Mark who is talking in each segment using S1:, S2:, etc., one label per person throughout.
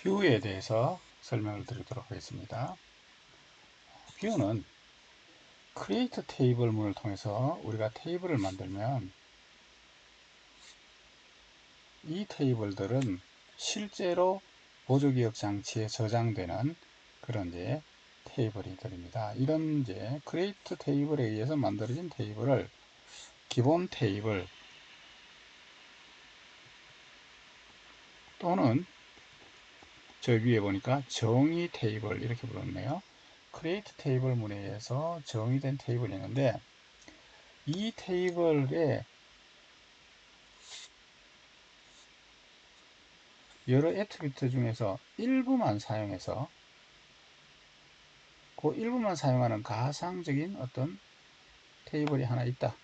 S1: 뷰에 대해서 설명을 드리도록 하겠습니다. 뷰는 크리에이트 테이블 문을 통해서 우리가 테이블을 만들면 이 테이블들은 실제로 보조기억 장치에 저장되는 그런 이제 테이블들입니다. 이런 이제 크리에이트 테이블에 의해서 만들어진 테이블을 기본 테이블 또는 저 위에 보니까 정의 테이블 이렇게 부르네요. 크리에이트 테이블 문에 의해서 정의된 테이블이 있는데 이 테이블에 여러 애트리뷰트 중에서 일부만 사용해서 그 일부만 사용하는 가상적인 어떤 테이블이 하나 있다.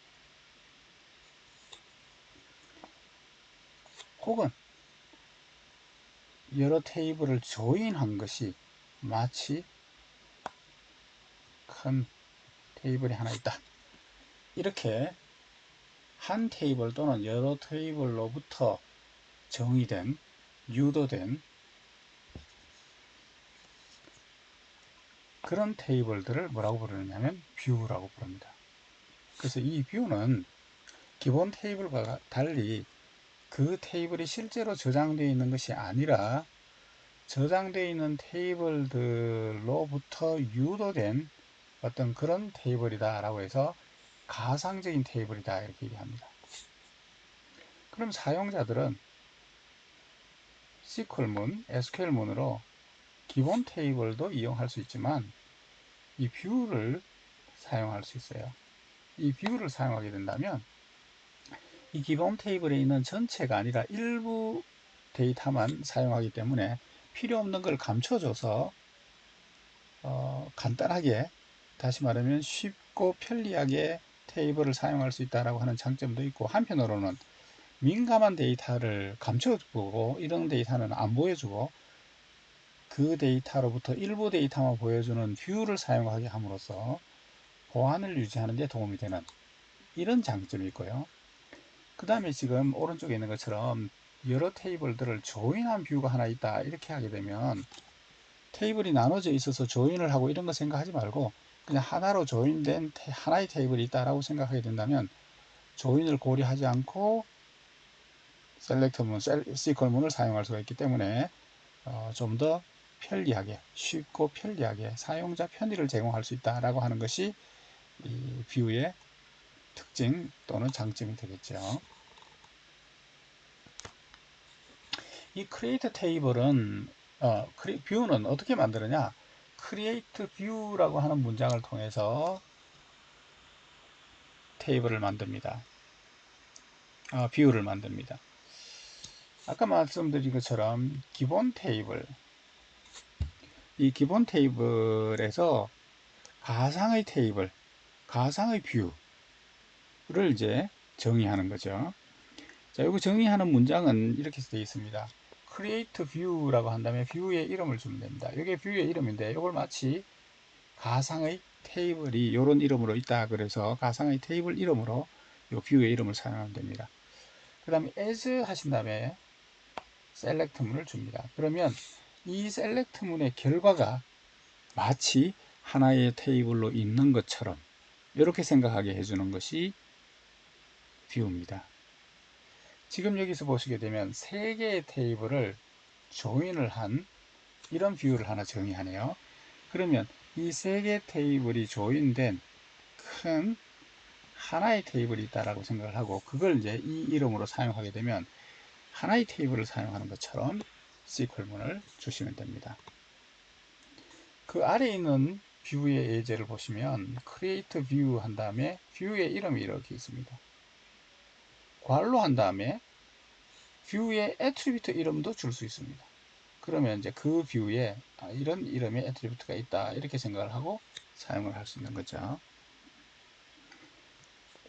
S1: 혹은 여러 테이블을 조인한 것이 마치 큰 테이블이 하나 있다. 이렇게 한 테이블 또는 여러 테이블로부터 정의된 유도된 그런 테이블들을 뭐라고 부르느냐면 뷰라고 부릅니다. 그래서 이 뷰는 기본 테이블과 달리 그 테이블이 실제로 저장되어 있는 것이 아니라 저장되어 있는 테이블들로부터 유도된 어떤 그런 테이블이다 라고 해서 가상적인 테이블이다 이렇게 얘기합니다. 그럼 사용자들은 SQL문, SQL문으로 기본 테이블도 이용할 수 있지만 이 뷰를 사용할 수 있어요. 이 뷰를 사용하게 된다면 이 기본 테이블에 있는 전체가 아니라 일부 데이터만 사용하기 때문에 필요 없는 걸 감춰줘서 간단하게, 다시 말하면 쉽고 편리하게 테이블을 사용할 수 있다고 하는 장점도 있고, 한편으로는 민감한 데이터를 감춰보고 이런 데이터는 안 보여주고 그 데이터로부터 일부 데이터만 보여주는 뷰를 사용하게 함으로써 보안을 유지하는 데 도움이 되는 이런 장점이 있고요. 그 다음에 지금 오른쪽에 있는 것처럼 여러 테이블들을 조인한 뷰가 하나 있다 이렇게 하게 되면 테이블이 나눠져 있어서 조인을 하고 이런 거 생각하지 말고 그냥 하나로 조인된 하나의 테이블이 있다라고 생각하게 된다면 조인을 고려하지 않고 셀렉트 문, SQL 문을 사용할 수가 있기 때문에 좀 더 편리하게, 쉽고 편리하게 사용자 편의를 제공할 수 있다라고 하는 것이 이 뷰의 특징 또는 장점이 되겠죠. 이 크리에이트 테이블은 뷰는 어떻게 만드느냐? 크리에이트 뷰라고 하는 문장을 통해서 테이블을 만듭니다. 뷰를 만듭니다. 아까 말씀드린 것처럼 기본 테이블, 이 기본 테이블에서 가상의 테이블, 가상의 뷰를 이제 정의하는 거죠. 자, 여기 정의하는 문장은 이렇게 되어 있습니다. create view라고 한 다음에 뷰의 이름을 주면 됩니다. 이게 뷰의 이름인데 이걸 마치 가상의 테이블이 이런 이름으로 있다 그래서 가상의 테이블 이름으로 이 뷰의 이름을 사용하면 됩니다. 그 다음에 as 하신 다음에 select 문을 줍니다. 그러면 이 select 문의 결과가 마치 하나의 테이블로 있는 것처럼 이렇게 생각하게 해주는 것이 뷰입니다. 지금 여기서 보시게 되면 3개의 테이블을 조인을 한 이런 뷰를 하나 정의하네요. 그러면 이 3개 테이블이 조인된 큰 하나의 테이블이 있다라고 생각을 하고 그걸 이제 이 이름으로 사용하게 되면 하나의 테이블을 사용하는 것처럼 SQL문을 주시면 됩니다. 그 아래에 있는 뷰의 예제를 보시면 create view 한 다음에 뷰의 이름이 이렇게 있습니다. 괄호 한 다음에 뷰의 애트리뷰트 이름도 줄 수 있습니다. 그러면 이제 그 뷰에 이런 이름의 애트리뷰트가 있다 이렇게 생각을 하고 사용을 할 수 있는 거죠.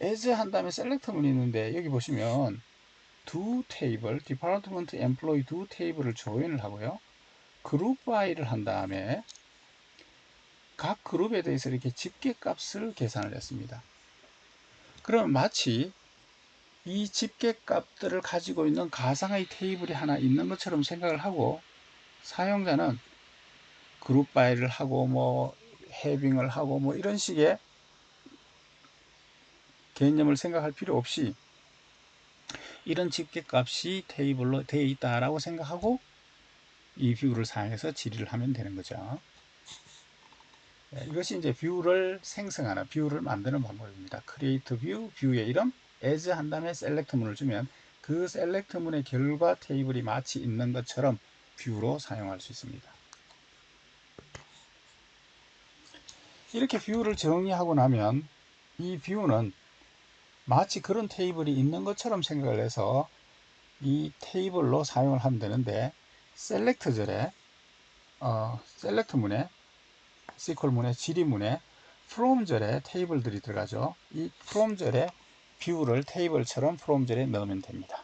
S1: as 한 다음에 select 문이 있는데 여기 보시면 두 테이블, department employee 두 테이블을 조인을 하고요. 그룹 by를 한 다음에 각 그룹에 대해서 이렇게 집계값을 계산을 했습니다. 그럼 마치 이 집계값들을 가지고 있는 가상의 테이블이 하나 있는 것처럼 생각을 하고 사용자는 그룹 바이를 하고 뭐 해빙을 하고 뭐 이런 식의 개념을 생각할 필요 없이 이런 집계값이 테이블로 되어 있다라고 생각하고 이 뷰를 사용해서 질의를 하면 되는 거죠. 이것이 이제 뷰를 생성하는, 뷰를 만드는 방법입니다. create view, 뷰의 이름, as 한 다음에 select 문을 주면 그 select 문의 결과 테이블이 마치 있는 것처럼 뷰로 사용할 수 있습니다. 이렇게 뷰를 정의하고 나면 이 뷰는 마치 그런 테이블이 있는 것처럼 생각을 해서 이 테이블로 사용을 하면 되는데 select 절에 select 문에 SQL 문에 질의 문에 from 절에 테이블들이 들어가죠. 이 from 절에 뷰를 테이블처럼 from 절에 넣으면 됩니다.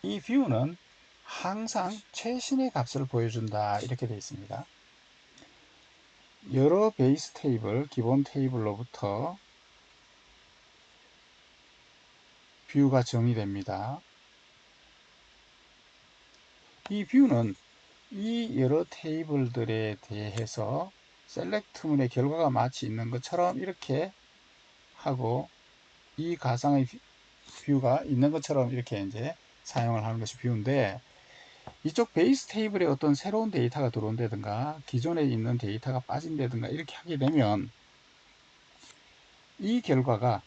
S1: 이 뷰는 항상 최신의 값을 보여준다 이렇게 되어 있습니다. 여러 베이스 테이블, 기본 테이블로부터 뷰가 정의됩니다. 이 뷰는 이 여러 테이블들에 대해서 셀렉트 문의 결과가 마치 있는 것처럼 이렇게 하고 이 가상의 뷰가 있는 것처럼 이렇게 이제 사용을 하는 것이 뷰인데 이쪽 베이스 테이블에 어떤 새로운 데이터가 들어온다든가 기존에 있는 데이터가 빠진다든가 이렇게 하게 되면 이 결과가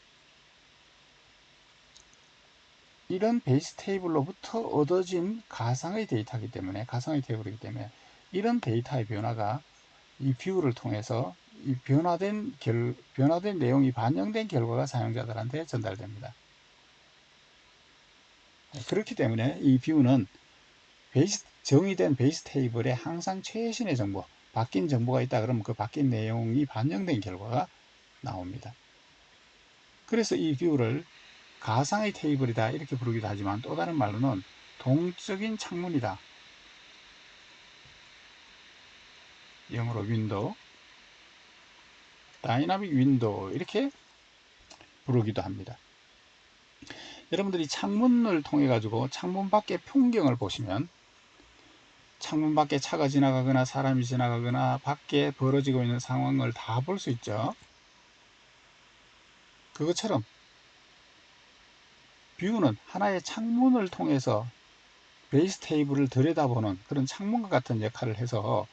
S1: 이런 베이스 테이블로부터 얻어진 가상의 데이터이기 때문에 가상의 테이블이기 때문에 이런 데이터의 변화가 이 뷰를 통해서 이 변화된 내용이 반영된 결과가 사용자들한테 전달됩니다. 그렇기 때문에 이 뷰는 정의된 베이스 테이블에 항상 최신의 정보, 바뀐 정보가 있다 그러면 그 바뀐 내용이 반영된 결과가 나옵니다. 그래서 이 뷰를 가상의 테이블이다 이렇게 부르기도 하지만 또 다른 말로는 동적인 창문이다. 영어로 윈도우, 다이나믹 윈도우 이렇게 부르기도 합니다. 여러분들이 창문을 통해 가지고 창문 밖의 풍경을 보시면 창문 밖에 차가 지나가거나 사람이 지나가거나 밖에 벌어지고 있는 상황을 다 볼 수 있죠. 그것처럼 뷰는 하나의 창문을 통해서 베이스 테이블을 들여다보는 그런 창문과 같은 역할을 해서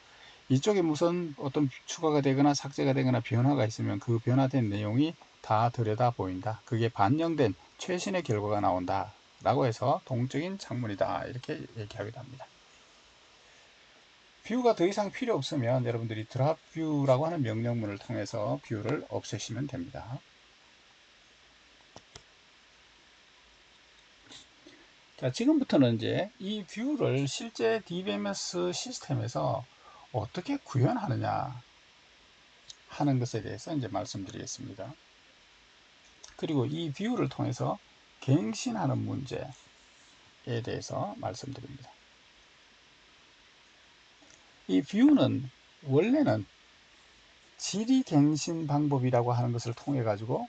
S1: 이쪽에 무슨 어떤 추가가 되거나 삭제가 되거나 변화가 있으면 그 변화된 내용이 다 들여다 보인다. 그게 반영된 최신의 결과가 나온다 라고 해서 동적인 창문이다 이렇게 얘기하기도 합니다. 뷰가 더 이상 필요 없으면 여러분들이 드랍 뷰라고 하는 명령문을 통해서 뷰를 없애시면 됩니다. 자, 지금부터는 이제 이 뷰를 실제 DBMS 시스템에서 어떻게 구현하느냐 하는 것에 대해서 이제 말씀드리겠습니다. 그리고 이 뷰를 통해서 갱신하는 문제에 대해서 말씀드립니다. 이 뷰는 원래는 질의갱신 방법이라고 하는 것을 통해 가지고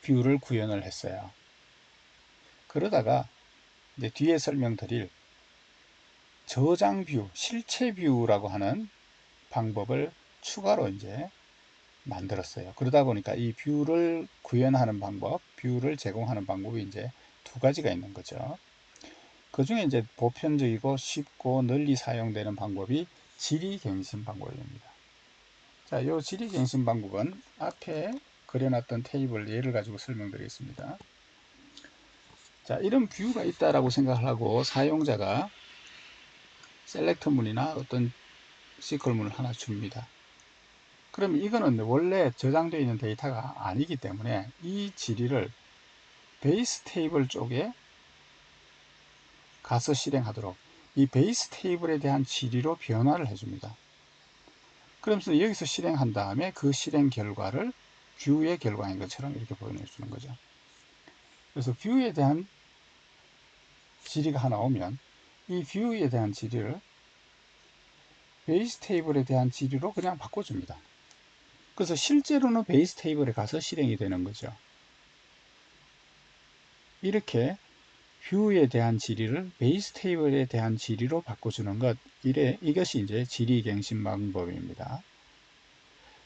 S1: 뷰를 구현을 했어요. 그러다가 이제 뒤에 설명드릴 저장 뷰, 실체 뷰라고 하는 방법을 추가로 이제 만들었어요. 그러다 보니까 이 뷰를 구현하는 방법, 뷰를 제공하는 방법이 이제 두 가지가 있는 거죠. 그 중에 이제 보편적이고 쉽고 널리 사용되는 방법이 질의갱신 방법입니다. 자, 이 질의갱신 방법은 앞에 그려놨던 테이블 예를 가지고 설명드리겠습니다. 자, 이런 뷰가 있다라고 생각을 하고 사용자가 셀렉터 문이나 어떤 SQL 문을 하나 줍니다. 그럼 이거는 원래 저장되어 있는 데이터가 아니기 때문에 이 질의를 베이스 테이블 쪽에 가서 실행하도록 이 베이스 테이블에 대한 질의로 변화를 해줍니다. 그러면서 여기서 실행한 다음에 그 실행 결과를 뷰의 결과인 것처럼 이렇게 보여주는 거죠. 그래서 뷰에 대한 질의가 하나 오면 이 뷰에 대한 질의를 베이스 테이블에 대한 질의로 그냥 바꿔줍니다. 그래서 실제로는 베이스 테이블에 가서 실행이 되는 거죠. 이렇게 뷰에 대한 질의를 베이스 테이블에 대한 질의로 바꿔주는 것, 이것이 이제 질의 갱신 방법입니다.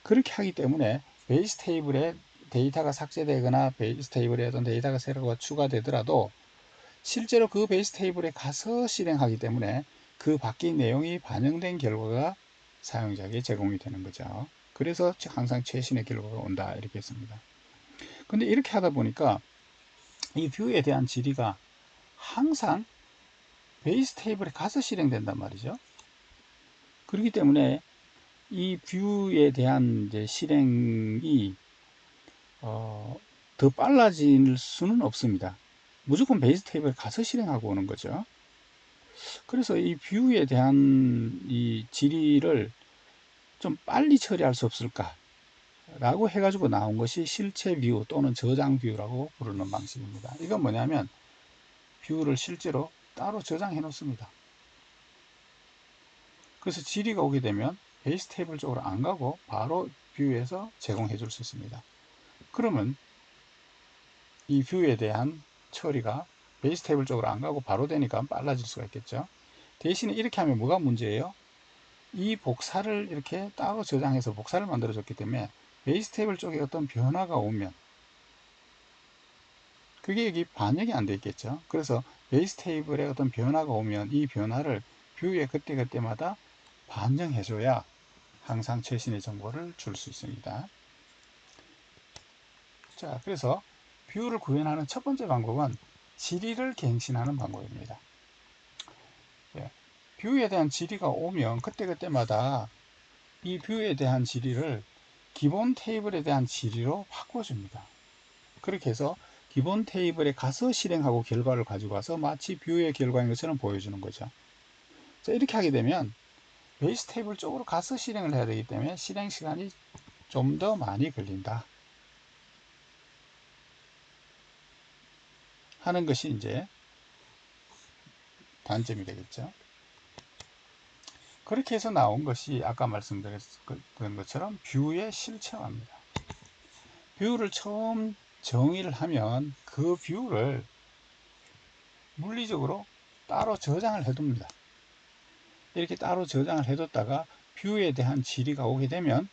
S1: 그렇게 하기 때문에 베이스 테이블에 데이터가 삭제되거나 베이스 테이블에 어떤 데이터가 새로 추가되더라도 실제로 그 베이스 테이블에 가서 실행하기 때문에 그 바뀐 내용이 반영된 결과가 사용자에게 제공이 되는 거죠. 그래서 항상 최신의 결과가 온다 이렇게 했습니다. 근데 이렇게 하다 보니까 이 뷰에 대한 질의가 항상 베이스 테이블에 가서 실행된단 말이죠. 그렇기 때문에 이 뷰에 대한 이제 실행이 더 빨라질 수는 없습니다. 무조건 베이스 테이블에 가서 실행하고 오는 거죠. 그래서 이 뷰에 대한 이 질의를 좀 빨리 처리할 수 없을까 라고 해가지고 나온 것이 실체 뷰 또는 저장 뷰라고 부르는 방식입니다. 이건 뭐냐면 뷰를 실제로 따로 저장해 놓습니다. 그래서 질의가 오게 되면 베이스 테이블 쪽으로 안 가고 바로 뷰에서 제공해 줄 수 있습니다. 그러면 이 뷰에 대한 처리가 베이스 테이블 쪽으로 안 가고 바로 되니까 빨라질 수가 있겠죠. 대신에 이렇게 하면 뭐가 문제예요? 이 복사를 이렇게 따로 저장해서 복사를 만들어 줬기 때문에 베이스 테이블 쪽에 어떤 변화가 오면 그게 여기 반영이 안 돼 있겠죠. 그래서 베이스 테이블에 어떤 변화가 오면 이 변화를 뷰에 그때그때마다 반영해 줘야 항상 최신의 정보를 줄 수 있습니다. 자, 그래서 뷰를 구현하는 첫 번째 방법은 질의를 갱신하는 방법입니다. 예, 뷰에 대한 질의가 오면 그때그때마다 이 뷰에 대한 질의를 기본 테이블에 대한 질의로 바꿔줍니다. 그렇게 해서 기본 테이블에 가서 실행하고 결과를 가지고 와서 마치 뷰의 결과인 것처럼 보여주는 거죠. 자, 이렇게 하게 되면 베이스 테이블 쪽으로 가서 실행을 해야 되기 때문에 실행 시간이 좀 더 많이 걸린다 하는 것이 이제 단점이 되겠죠. 그렇게 해서 나온 것이 아까 말씀드렸던 것처럼 뷰의 실체화입니다. 뷰를 처음 정의를 하면 그 뷰를 물리적으로 따로 저장을 해둡니다. 이렇게 따로 저장을 해뒀다가 뷰에 대한 질의가 오게 되면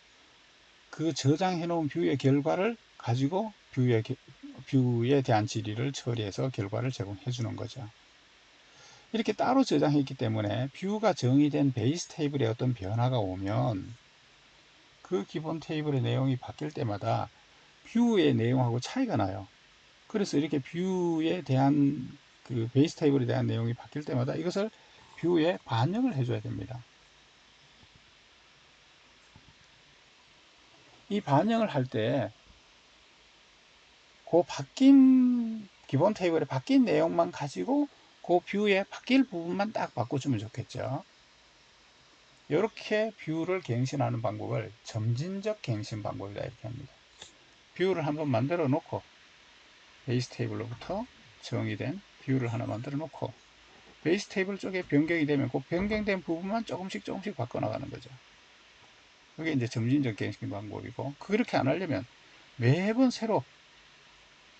S1: 그 저장해 놓은 뷰의 결과를 가지고 뷰에 대한 질의를 처리해서 결과를 제공해 주는 거죠. 이렇게 따로 저장했기 때문에 뷰가 정의된 베이스 테이블에 어떤 변화가 오면 그 기본 테이블의 내용이 바뀔 때마다 뷰의 내용하고 차이가 나요. 그래서 이렇게 뷰에 대한 그 베이스 테이블에 대한 내용이 바뀔 때마다 이것을 뷰에 반영을 해줘야 됩니다. 이 반영을 할 때 그 바뀐 기본 테이블에 바뀐 내용만 가지고 그 뷰에 바뀔 부분만 딱 바꿔주면 좋겠죠. 이렇게 뷰를 갱신하는 방법을 점진적 갱신 방법이다 이렇게 합니다. 뷰를 한번 만들어 놓고 베이스 테이블로부터 정의된 뷰를 하나 만들어 놓고 베이스 테이블 쪽에 변경이 되면 그 변경된 부분만 조금씩 바꿔 나가는 거죠. 그게 이제 점진적 갱신 방법이고, 그렇게 안 하려면 매번 새로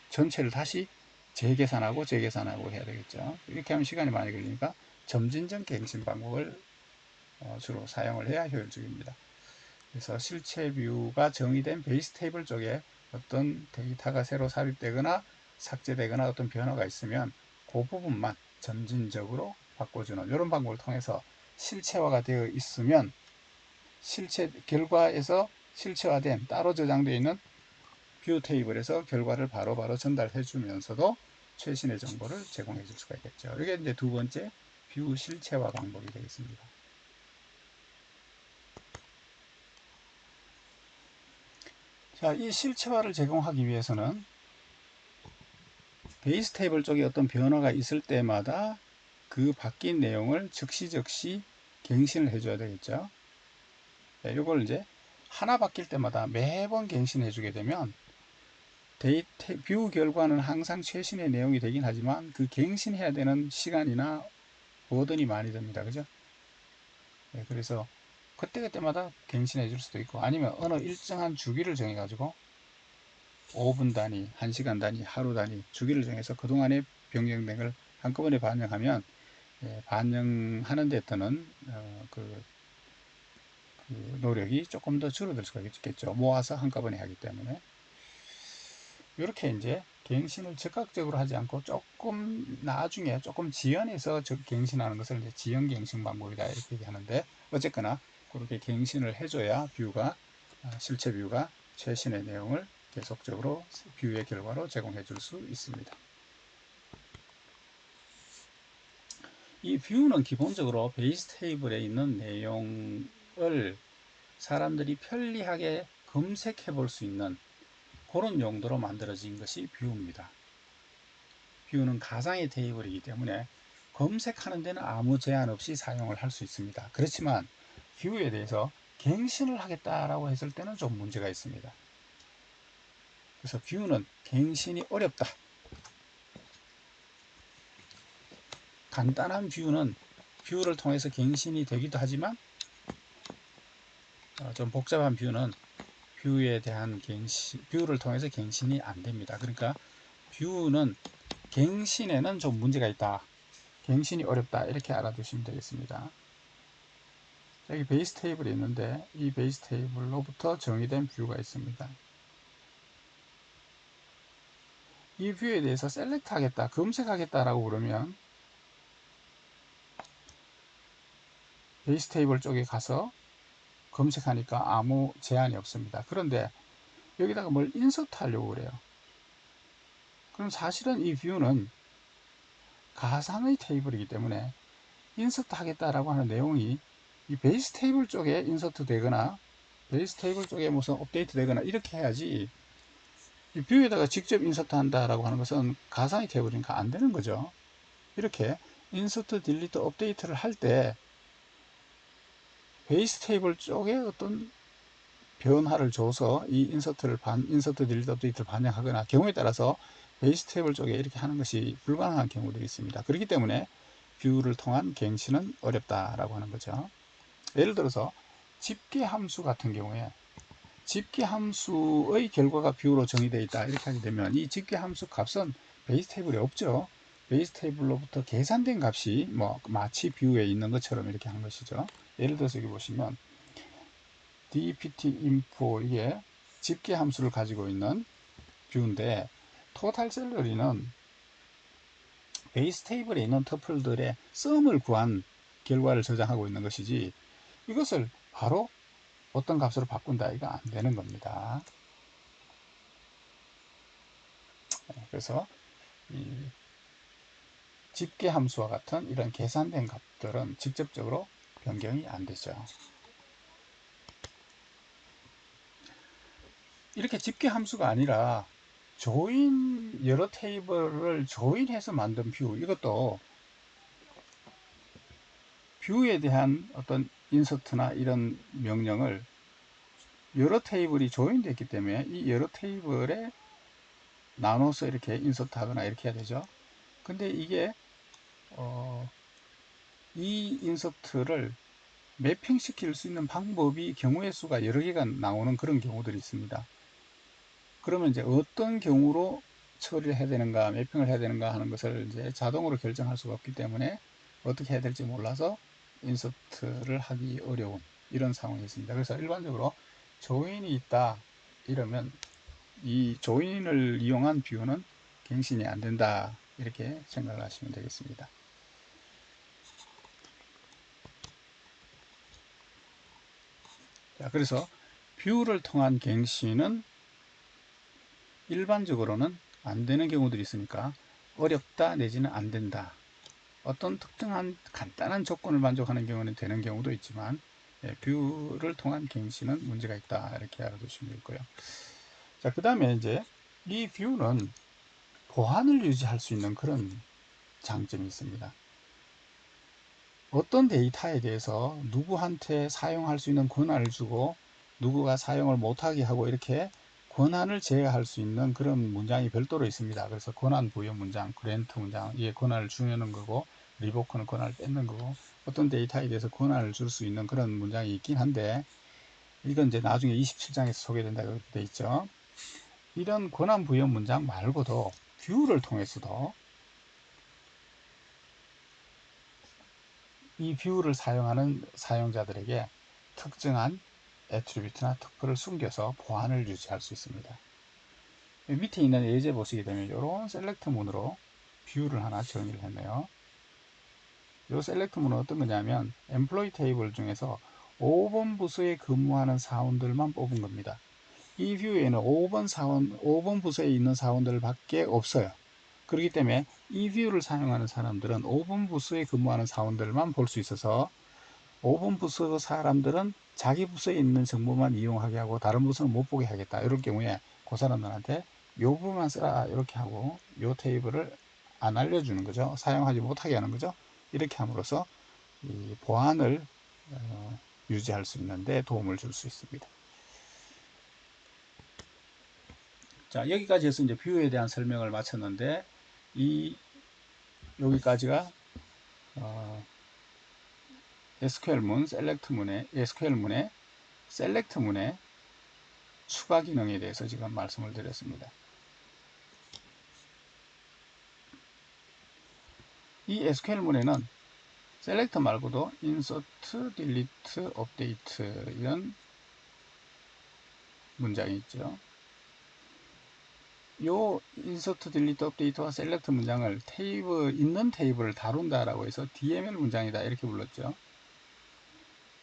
S1: 전체를 다시 재계산하고 해야 되겠죠. 이렇게 하면 시간이 많이 걸리니까 점진적 갱신 방법을 주로 사용을 해야 효율적입니다. 그래서 실체 뷰가 정의된 베이스 테이블 쪽에 어떤 데이터가 새로 삽입되거나 삭제되거나 어떤 변화가 있으면 그 부분만 점진적으로 바꿔주는 이런 방법을 통해서 실체화가 되어 있으면 실체 결과에서 실체화된 따로 저장되어 있는 뷰 테이블에서 결과를 바로바로 전달해 주면서도 최신의 정보를 제공해 줄 수가 있겠죠. 이게 이제 두 번째 뷰 실체화 방법이 되겠습니다. 자, 이 실체화를 제공하기 위해서는 베이스 테이블 쪽에 어떤 변화가 있을 때마다 그 바뀐 내용을 즉시 갱신을 해줘야 되겠죠. 네, 이걸 이제 하나 바뀔 때마다 매번 갱신해 주게 되면 뷰 결과는 항상 최신의 내용이 되긴 하지만 그 갱신해야 되는 시간이나 버든이 많이 듭니다. 그죠? 네, 그래서 그때그때마다 갱신해 줄 수도 있고 아니면 어느 일정한 주기를 정해 가지고 5분 단위, 1시간 단위, 하루 단위 주기를 정해서 그동안에 변경된 걸 한꺼번에 반영하면 반영하는 데 드는 그 노력이 조금 더 줄어들 수가 있겠죠. 모아서 한꺼번에 하기 때문에. 이렇게 이제 갱신을 즉각적으로 하지 않고 조금 나중에 조금 지연해서 갱신하는 것을 이제 지연 갱신 방법이다 이렇게 얘기하는데, 어쨌거나 그렇게 갱신을 해줘야 뷰가 실제 뷰가 최신의 내용을 계속적으로 뷰의 결과로 제공해 줄 수 있습니다. 이 뷰는 기본적으로 베이스 테이블에 있는 내용을 사람들이 편리하게 검색해 볼 수 있는 그런 용도로 만들어진 것이 뷰입니다. 뷰는 가상의 테이블이기 때문에 검색하는 데는 아무 제한 없이 사용을 할 수 있습니다. 그렇지만 뷰에 대해서 갱신을 하겠다라고 했을 때는 좀 문제가 있습니다. 그래서 뷰는 갱신이 어렵다. 간단한 뷰는 뷰를 통해서 갱신이 되기도 하지만 좀 복잡한 뷰는 뷰에 대한 뷰를 통해서 갱신이 안 됩니다. 그러니까 뷰는 갱신에는 좀 문제가 있다. 갱신이 어렵다. 이렇게 알아두시면 되겠습니다. 여기 베이스 테이블이 있는데 이 베이스 테이블로부터 정의된 뷰가 있습니다. 이 뷰에 대해서 셀렉트 하겠다, 검색하겠다라고 그러면 베이스 테이블 쪽에 가서 검색하니까 아무 제한이 없습니다. 그런데 여기다가 뭘 인서트 하려고 그래요. 그럼 사실은 이 뷰는 가상의 테이블이기 때문에 인서트 하겠다라고 하는 내용이 이 베이스 테이블 쪽에 인서트 되거나 베이스 테이블 쪽에 무슨 업데이트 되거나 이렇게 해야지, 이 뷰에다가 직접 인서트 한다라고 하는 것은 가상의 테이블이니까 안 되는 거죠. 이렇게 인서트, 딜리트, 업데이트를 할 때 베이스 테이블 쪽에 어떤 변화를 줘서 이 인서트, 딜리트, 업데이트를 반영하거나 경우에 따라서 베이스 테이블 쪽에 이렇게 하는 것이 불가능한 경우들이 있습니다. 그렇기 때문에 뷰를 통한 갱신은 어렵다라고 하는 거죠. 예를 들어서 집계 함수 같은 경우에 집계 함수의 결과가 뷰로 정의되어 있다 이렇게 하게 되면 이 집계 함수 값은 베이스 테이블에 없죠. 베이스 테이블로부터 계산된 값이 뭐 마치 뷰에 있는 것처럼 이렇게 하는 것이죠. 예를 들어서 여기 보시면 dpt-info 이게 집계 함수를 가지고 있는 뷰인데, 토탈 셀러리는 베이스 테이블에 있는 터플들의 썸을 구한 결과를 저장하고 있는 것이지, 이것을 바로 어떤 값으로 바꾼다 이거 안 되는 겁니다. 그래서 이 집계 함수와 같은 이런 계산된 값들은 직접적으로 변경이 안 되죠. 이렇게 집계 함수가 아니라 여러 테이블을 조인해서 만든 뷰, 이것도 뷰에 대한 어떤 인서트나 이런 명령을 여러 테이블이 조인되어 있기 때문에 이 여러 테이블에 나눠서 이렇게 인서트 하거나 이렇게 해야 되죠. 근데 이게 이 인서트를 매핑 시킬 수 있는 방법이 경우의 수가 여러 개가 나오는 그런 경우들이 있습니다. 그러면 이제 어떤 경우로 처리를 해야 되는가, 매핑을 해야 되는가 하는 것을 이제 자동으로 결정할 수가 없기 때문에 어떻게 해야 될지 몰라서 인서트를 하기 어려운 이런 상황이 있습니다. 그래서 일반적으로 조인이 있다 이러면 이 조인을 이용한 뷰는 갱신이 안 된다 이렇게 생각을 하시면 되겠습니다. 자, 그래서 뷰를 통한 갱신은 일반적으로는 안 되는 경우들이 있으니까 어렵다 내지는 안 된다. 어떤 특정한 간단한 조건을 만족하는 경우는 되는 경우도 있지만 뷰를 통한 갱신은 문제가 있다 이렇게 알아두시면 되고요. 자, 그 다음에 이제 이 뷰는 보안을 유지할 수 있는 그런 장점이 있습니다. 어떤 데이터에 대해서 누구한테 사용할 수 있는 권한을 주고 누구가 사용을 못하게 하고 이렇게 권한을 제어할 수 있는 그런 문장이 별도로 있습니다. 그래서 권한 부여 문장, 그랜트 문장, 이게 권한을 주는 거고, 리보크는 권한을 뺏는 거고, 어떤 데이터에 대해서 권한을 줄 수 있는 그런 문장이 있긴 한데, 이건 이제 나중에 27장에서 소개된다고 이렇게 돼 있죠. 이런 권한 부여 문장 말고도 뷰를 통해서도 이 뷰를 사용하는 사용자들에게 특정한 애트리뷰트나 특징을 숨겨서 보안을 유지할 수 있습니다. 밑에 있는 예제 보시게 되면 이런 셀렉트 문으로 뷰를 하나 정의를 했네요. 이 셀렉트 문은 어떤 거냐면 엠플로이 테이블 중에서 5번 부서에 근무하는 사원들만 뽑은 겁니다. 이 뷰에는 5번 부서에 있는 사원들 밖에 없어요. 그렇기 때문에 이 뷰를 사용하는 사람들은 5번 부서에 근무하는 사원들만 볼 수 있어서 5번 부서 사람들은 자기 부서에 있는 정보만 이용하게 하고 다른 부서는 못 보게 하겠다. 이럴 경우에 그 사람들한테 요 부분만 쓰라 이렇게 하고 요 테이블을 안 알려주는 거죠. 사용하지 못하게 하는 거죠. 이렇게 함으로써 이 보안을 유지할 수 있는데 도움을 줄 수 있습니다. 자, 여기까지 해서 이제 뷰에 대한 설명을 마쳤는데 여기까지가 SQL문 셀렉트문의 추가 기능에 대해서 지금 말씀을 드렸습니다. 이 SQL문에는 셀렉트 말고도 인서트, 딜리트, 업데이트 이런 문장이 있죠. 요 인서트, 딜리트, 업데이트와 셀렉트 문장을 있는 테이블을 다룬다라고 해서 DML 문장이다 이렇게 불렀죠.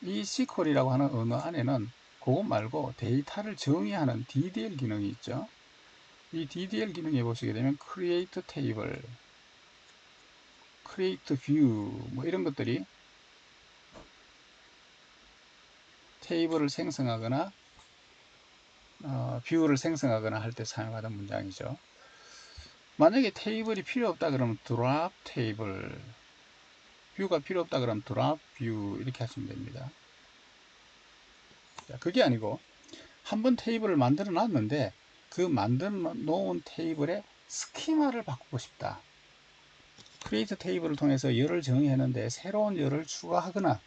S1: 이 SQL이라고 하는 언어 안에는 그것 말고 데이터를 정의하는 DDL 기능이 있죠. 이 DDL 기능에 보시게 되면 Create Table, Create View 뭐 이런 것들이 테이블을 생성하거나 뷰를 생성하거나 할 때 사용하던 문장이죠. 만약에 테이블이 필요 없다 그러면 드랍 테이블, 뷰가 필요 없다 그러면 드랍 뷰 이렇게 하시면 됩니다. 자, 그게 아니고 한번 테이블을 만들어 놨는데 그 만들어 놓은 테이블의 스키마를 바꾸고 싶다. 크리에이트 테이블을 통해서 열을 정의했는데 새로운 열을 추가하거나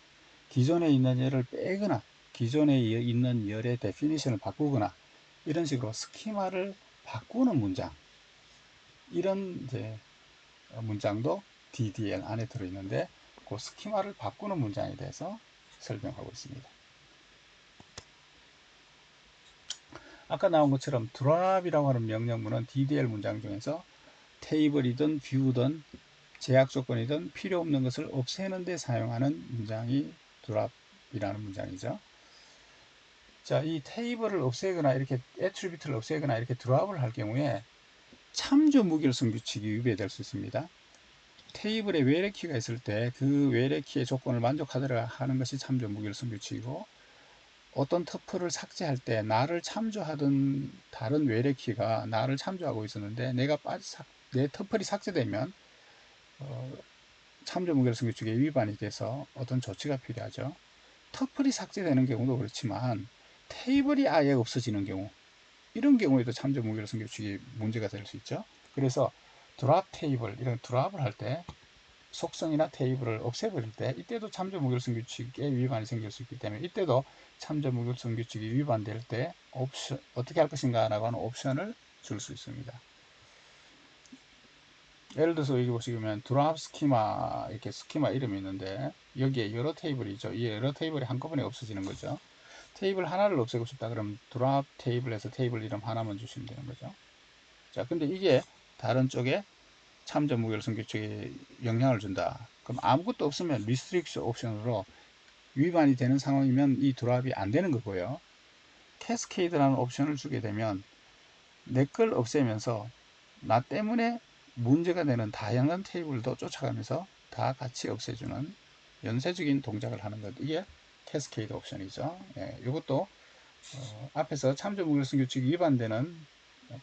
S1: 기존에 있는 열을 빼거나 기존에 있는 열의 데피니션을 바꾸거나 이런 식으로 스키마를 바꾸는 문장, 이런 이제 문장도 DDL 안에 들어있는데 그 스키마를 바꾸는 문장에 대해서 설명하고 있습니다. 아까 나온 것처럼 드랍이라고 하는 명령문은 DDL 문장 중에서 테이블이든 뷰든 제약 조건이든 필요 없는 것을 없애는 데 사용하는 문장이 드랍이라는 문장이죠. 자, 이 테이블을 없애거나 이렇게 애트리뷰트를 없애거나 이렇게 드랍을 할 경우에 참조 무결성 규칙이 위배될 수 있습니다. 테이블에 외래키가 있을 때 그 외래키의 조건을 만족하도록 하는 것이 참조 무결성 규칙이고, 어떤 터플을 삭제할 때 나를 참조하던 다른 외래키가 나를 참조하고 있었는데 내 터플이 삭제되면 참조 무결성 규칙에 위반이 돼서 어떤 조치가 필요하죠. 터플이 삭제되는 경우도 그렇지만 테이블이 아예 없어지는 경우, 이런 경우에도 참조 무결성 규칙이 문제가 될 수 있죠. 그래서 드랍 테이블, 이런 드랍을 할 때 속성이나 테이블을 없애버릴 때 이때도 참조 무결성 규칙에 위반이 생길 수 있기 때문에 이때도 참조 무결성 규칙이 위반될 때 어떻게 할 것인가 라고 하는 옵션을 줄 수 있습니다. 예를 들어서 여기 보시면 드랍 스키마, 이렇게 스키마 이름이 있는데 여기에 여러 테이블이죠. 이 여러 테이블이 한꺼번에 없어지는 거죠. 테이블 하나를 없애고 싶다 그러면 드랍 테이블에서 테이블 이름 하나만 주시면 되는 거죠. 자, 근데 이게 다른 쪽에 참조 무결성 규칙에 영향을 준다. 그럼 아무것도 없으면 리스트릭션 옵션으로 위반이 되는 상황이면 이 드랍이 안 되는 거고요. 캐스케이드라는 옵션을 주게 되면 내 걸 없애면서 나 때문에 문제가 되는 다양한 테이블도 쫓아가면서 다 같이 없애주는 연쇄적인 동작을 하는 것, 이게 캐스케이드 옵션이죠. 예, 이것도 앞에서 참조 무결성 규칙이 위반되는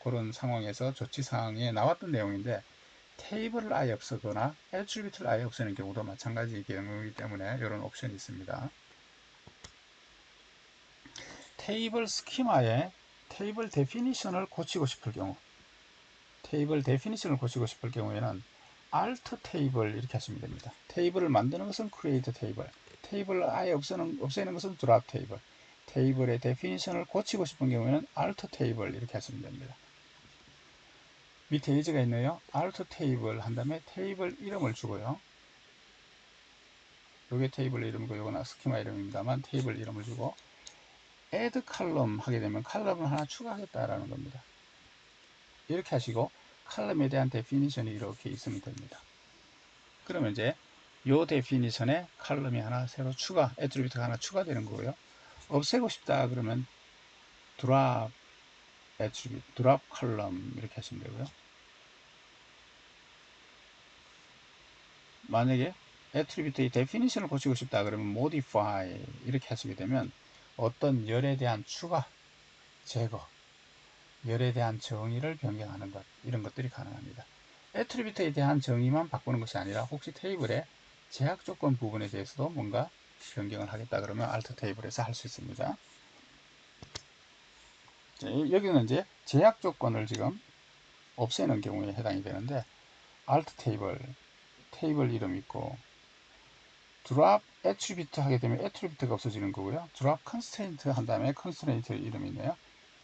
S1: 그런 상황에서 조치사항에 나왔던 내용인데, 테이블을 아예 없애거나 애트리뷰트를 아예 없애는 경우도 마찬가지 경우이기 때문에 이런 옵션이 있습니다. 테이블 스키마에 테이블 데피니션을 고치고 싶을 경우에는 Alt 테이블 이렇게 하시면 됩니다. 테이블을 만드는 것은 Create 테이블, 테이블을 아예 없애는 것은 Drop 테이블, 테이블의 데피니션을 고치고 싶은 경우에는 Alt 테이블 이렇게 하시면 됩니다. 밑에 예제가 있네요. Alt 테이블 한 다음에 테이블 이름을 주고요. 요게 테이블 이름이고 요거는 스키마 이름입니다만 테이블 이름을 주고 add column 하게 되면 칼럼을 하나 추가하겠다라는 겁니다. 이렇게 하시고 칼럼에 대한 데피니션이 이렇게 있으면 됩니다. 그러면 이제 요 데피니션에 칼럼이 하나 새로 추가, 애트리뷰트가 하나 추가되는 거고요. 없애고 싶다 그러면 드랍 애트리뷰트, 드랍 칼럼 이렇게 하시면 되고요. 만약에 애트리뷰트의 데피니션을 고치고 싶다 그러면 modify 이렇게 하시게 되면 어떤 열에 대한 추가, 제거, 열에 대한 정의를 변경하는 것, 이런 것들이 가능합니다. 애트리뷰트에 대한 정의만 바꾸는 것이 아니라 혹시 테이블의 제약 조건 부분에 대해서도 뭔가 변경을 하겠다 그러면 Alt 테이블에서 할 수 있습니다. 여기는 이제 제약 조건을 지금 없애는 경우에 해당이 되는데 Alt 테이블 이름 있고 드랍 애트리뷰트 하게 되면 애트리뷰트가 없어지는 거고요. 드랍 컨스트레인트 한 다음에 컨스트레인트 이름이 있네요.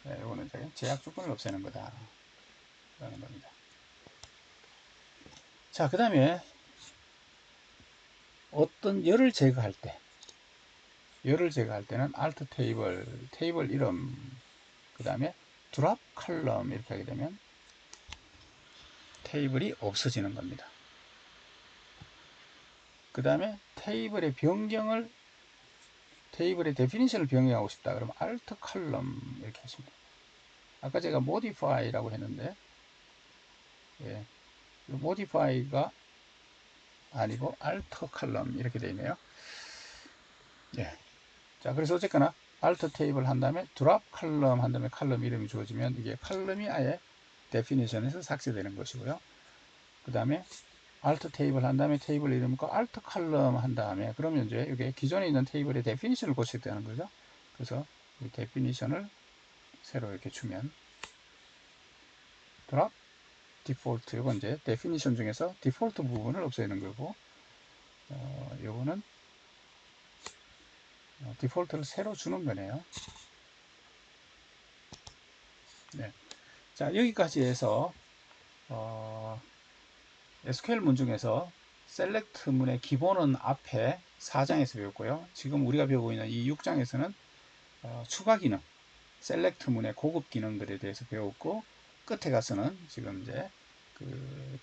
S1: 이거는 이제 제약 조건을 없애는 거다 라는 겁니다. 자, 그 다음에 어떤 열을 제거할 때는 Alt 테이블 이름, 그 다음에 드랍 컬럼 이렇게 하게 되면 테이블이 없어지는 겁니다. 그 다음에 테이블의 데피니션을 변경하고 싶다 그러면 Alt 컬럼 이렇게 하십니다. 아까 제가 modify라고 했는데 예, modify가 아니고 Alt 컬럼 이렇게 되어 있네요. 예. 자, 그래서 어쨌거나 Alt 테이블 한 다음에 드랍 칼럼 한 다음에 칼럼 이름이 주어지면 이게 칼럼이 아예 데피니션에서 삭제되는 것이고요. 그 다음에 Alt 테이블 한 다음에 테이블 이름과 Alt 칼럼 한 다음에 그러면 이제 이게 기존에 있는 테이블의 데피니션을 고쳐야 되는 거죠. 그래서 이 데피니션을 새로 이렇게 주면 드랍 디폴트, 이건 이제 데피니션 중에서 디폴트 부분을 없애는 거고 요거는 디폴트를 새로 주는 거네요. 네. 자, 여기까지 해서 SQL 문 중에서 셀렉트 문의 기본은 앞에 4장에서 배웠고요. 지금 우리가 배우고 있는 이 6장에서는 추가 기능, 셀렉트 문의 고급 기능들에 대해서 배웠고, 끝에 가서는 지금 이제 그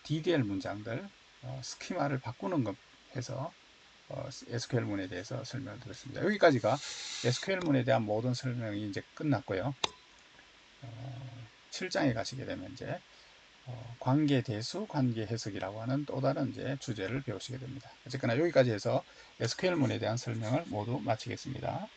S1: DDL 문장들, 스키마를 바꾸는 것 해서 SQL 문에 대해서 설명을 드렸습니다. 여기까지가 SQL 문에 대한 모든 설명이 이제 끝났고요. 7장에 가시게 되면 이제 관계 대수, 관계 해석이라고 하는 또 다른 이제 주제를 배우시게 됩니다. 어쨌거나 여기까지 해서 SQL 문에 대한 설명을 모두 마치겠습니다.